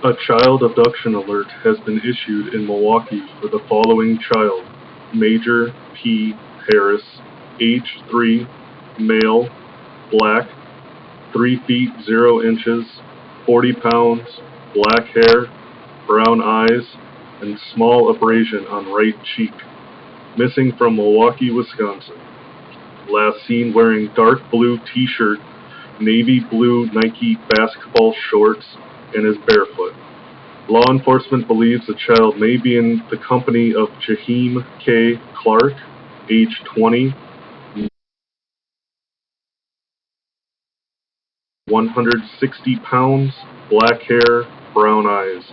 A child abduction alert has been issued in Milwaukee for the following child: Major P. Harris, age 3, male, black, 3 feet 0 inches, 40 pounds, black hair, brown eyes, and small abrasion on right cheek. Missing from Milwaukee, Wisconsin. Last seen wearing dark blue t-shirt, navy blue Nike basketball shorts, and is barefoot. Law enforcement believes the child may be in the company of Jaheim K. Clark, age 20, 160 pounds, black hair, brown eyes.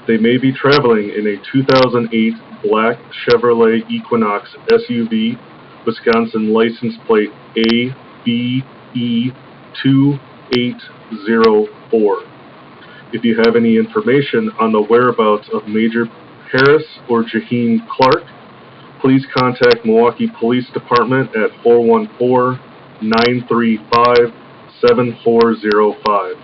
They may be traveling in a 2008 black Chevrolet Equinox SUV, Wisconsin license plate ABE2804. If you have any information on the whereabouts of Major Harris or Jaheim Clark, please contact Milwaukee Police Department at 414-935-7405.